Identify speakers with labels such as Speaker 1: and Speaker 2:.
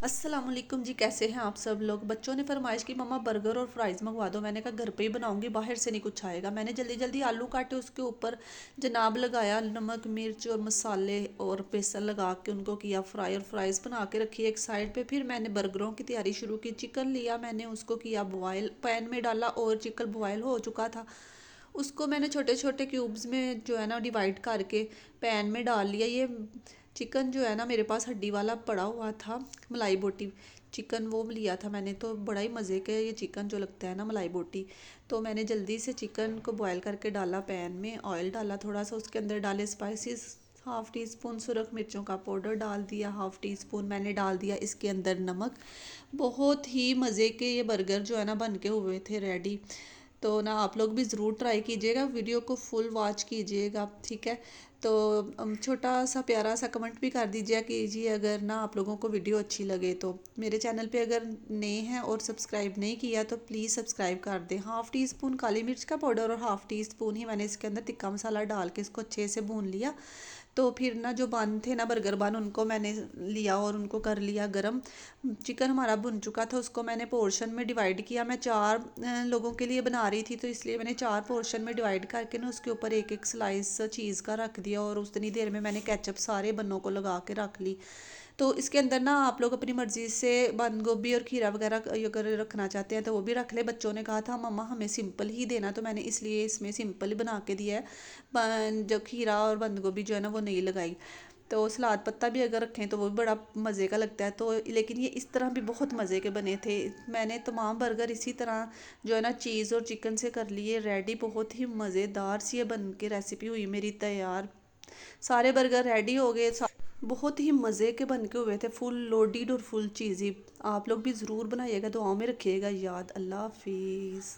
Speaker 1: अस्सलाम वालेकुम जी, कैसे हैं आप सब लोग। बच्चों ने फरमाइश की मम्मा बर्गर और फ्राइज़ मंगवा दो। मैंने कहा घर पे ही बनाऊंगी, बाहर से नहीं कुछ आएगा। मैंने जल्दी जल्दी आलू काटे, उसके ऊपर जनाब लगाया, नमक मिर्च और मसाले और बेसन लगा के उनको किया फ्राई, और फ्राइज़ बना के रखी एक साइड पे। फिर मैंने बर्गरों की तैयारी शुरू की। चिकन लिया मैंने, उसको किया बॉयल, पैन में डाला और चिकन बॉयल हो चुका था। उसको मैंने छोटे छोटे क्यूब्स में जो है ना डिवाइड करके पैन में डाल लिया। ये चिकन जो है ना मेरे पास हड्डी वाला पड़ा हुआ था, मलाई बोटी चिकन वो लिया था मैंने। तो बड़ा ही मज़े का ये चिकन जो लगता है ना मलाई बोटी। तो मैंने जल्दी से चिकन को बॉयल करके डाला पैन में, ऑयल डाला थोड़ा सा, उसके अंदर डाले स्पाइसेस, हाफ़ टी स्पून सुरख मिर्चों का पाउडर डाल दिया, हाफ़ टी स्पून मैंने डाल दिया इसके अंदर नमक। बहुत ही मज़े के ये बर्गर जो है ना बन के हुए थे रेडी। तो ना आप लोग भी ज़रूर ट्राई कीजिएगा, वीडियो को फुल वॉच कीजिएगा, ठीक है। तो छोटा सा प्यारा सा कमेंट भी कर दीजिए कीजिए अगर ना आप लोगों को वीडियो अच्छी लगे तो। मेरे चैनल पे अगर नए हैं और सब्सक्राइब नहीं किया तो प्लीज़ सब्सक्राइब कर दें। हाफ़ टी स्पून काली मिर्च का पाउडर और हाफ़ टी स्पून ही मैंने इसके अंदर तिक्का मसाला डाल के इसको अच्छे से भून लिया। तो फिर ना जो बन थे ना बर्गर बन, उनको मैंने लिया और उनको कर लिया गरम। चिकन हमारा भुन चुका था, उसको मैंने पोर्शन में डिवाइड किया। मैं चार लोगों के लिए बना रही थी, तो इसलिए मैंने चार पोर्शन में डिवाइड करके ना उसके ऊपर एक एक स्लाइस चीज़ का रख दिया, और उतनी देर में मैंने केचप सारे बन्नों को लगा के रख ली। तो इसके अंदर ना आप लोग अपनी मर्ज़ी से बंद गोभी और खीरा वगैरह अगर रखना चाहते हैं तो वो भी रख ले। बच्चों ने कहा था मम्मा हमें सिंपल ही देना, तो मैंने इसलिए इसमें सिंपल ही बना के दिया है। जो खीरा और बंद गोभी जो है ना वो नहीं लगाई। तो सलाद पत्ता भी अगर रखें तो वो भी बड़ा मज़े का लगता है। तो लेकिन ये इस तरह भी बहुत मज़े के बने थे। मैंने तमाम बर्गर इसी तरह जो है ना चीज़ और चिकन से कर लिए रेडी। बहुत ही मज़ेदार सी ये बन के रेसिपी हुई मेरी तैयार। सारे बर्गर रेडी हो गए। बहुत ही मज़े के बन के हुए थे, फुल लोडेड और फुल चीज़ी। आप लोग भी ज़रूर बनाइएगा, दुआओं में रखिएगा याद। अल्लाह हाफिज़।